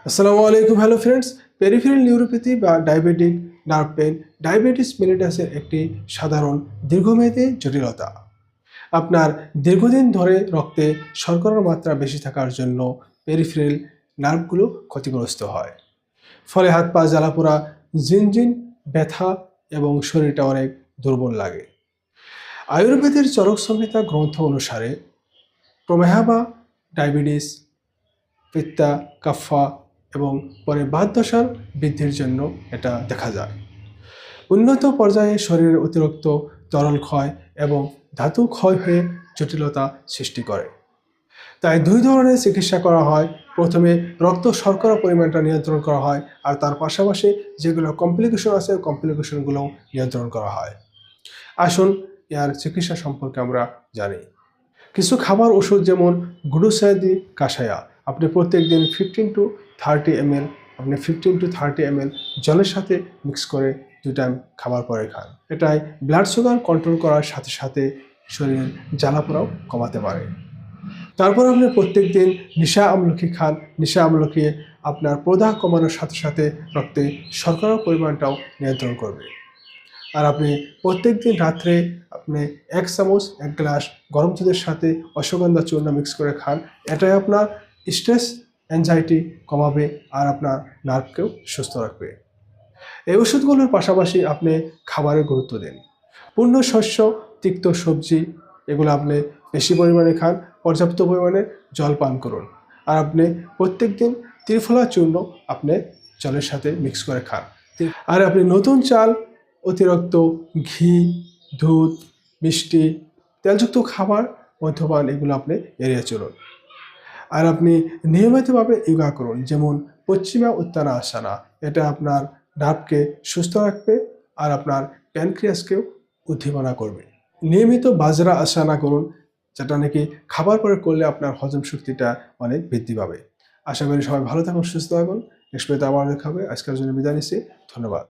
আসসালামু আলাইকুম hello friends. Peripheral neuropathy বা ডায়াবেটিক নার্ভ পেইন ডায়াবেটিস মেলিটাসের একটি সাধারণ দীর্ঘমেয়াদী জটিলতা। আপনার দীর্ঘদিন ধরে রক্তে শর্করার মাত্রা বেশি থাকার জন্য পেরিফেরাল নার্ভগুলো ক্ষতিগ্রস্ত হয়। ফলে হাত পা জ্বালাপোড়া, ঝিনঝিন, ব্যথা এবং শরীরটা অনেক দুর্বল লাগে। আয়ুর্বেদের চরক সংহিতা গ্রন্থ অনুসারে প্রমেহ বা ডায়াবেটিস, পিত্তা, কাফা এবং পরে বাতদশার বৃদ্ধির জন্য এটা দেখা যায়। উন্নত পর্যায়ে শরীরের অতিরিক্ত তরল ক্ষয় এবং ধাতু ক্ষয় হয়ে জটিলতা সৃষ্টি করে। তাই দুই ধরনের চিকিৎসা করা হয়। প্রথমে রক্ত শর্করা পরিমাণটা নিয়ন্ত্রণ করা হয়, আর তার পাশাপাশি যেগুলো কমপ্লিকেশন আছে কমপ্লিকেশনগুলো নিয়ন্ত্রণ করা হয়। আসুন এর চিকিৎসা সম্পর্কে আমরা জানি। কিছু খাবার ওষুধ যেমন গ্লুসাইদি কাশায়া আপনি প্রত্যেক দিন 15 to 30 ml জলের সাথে মিক্স করে 2 টাইম খাবার পরে খান। এটাই ব্লাড সুগার কন্ট্রোল করার সাথে সাথে শরীরের জ্বালাপোড়াও কমাতে পারে। তারপর আপনি প্রত্যেক দিন নিশা আমলকি খান। নিশা আমলকি আপনার প্রদাহ কমানোর সাথে সাথে রক্তে শর্করার পরিমাণটাও নিয়ন্ত্রণ করবে। আর আপনি প্রত্যেক দিন রাত্রে আপনি 1 চামচ 1 গ্লাস গরম দুধের সাথে অশ্বগন্ধা চূর্ণ মিক্স করে খান। এটাই আপনার স্ট্রেস, অ্যাংজাইটি কমাবে আর আপনার নার্ভকেও সুস্থ রাখবে। এই ওষুধগুলোর পাশাপাশি আপনি খাবারে গুরুত্ব দিন। পূর্ণ শস্য, তিক্ত সবজি এগুলো আপনি বেশি পরিমাণে খান। পর্যাপ্ত পরিমাণে জল পান করুন। আর আপনি প্রত্যেক দিন ত্রিফলা চূর্ণ আপনি জলের সাথে মিক্স করে খান। আর আপনি নতুন চাল, অতিরিক্ত ঘি, দুধ, মিষ্টি, তেলযুক্ত খাবার, মদ্যপান এগুলো আপনি এড়িয়ে চলুন। আর আপনি নিয়মিতভাবে যোগা করুন, যেমন পশ্চিমা উত্তানা আসানা। এটা আপনার নার্ভকে সুস্থ রাখবে আর আপনার প্যানক্রিয়াসকেও উদ্দীপনা করবে। নিয়মিত বাজরা আসানা করুন, যেটা নাকি খাবার পরে করলে আপনার হজম শক্তিটা অনেক বৃদ্ধি পাবে। আশা করি সবাই ভালো থাকুন, সুস্থ থাকুন। নেক্সট ভিডিওতে আবার দেখা হবে। আজকের জন্য বিদায় নিচ্ছি। ধন্যবাদ।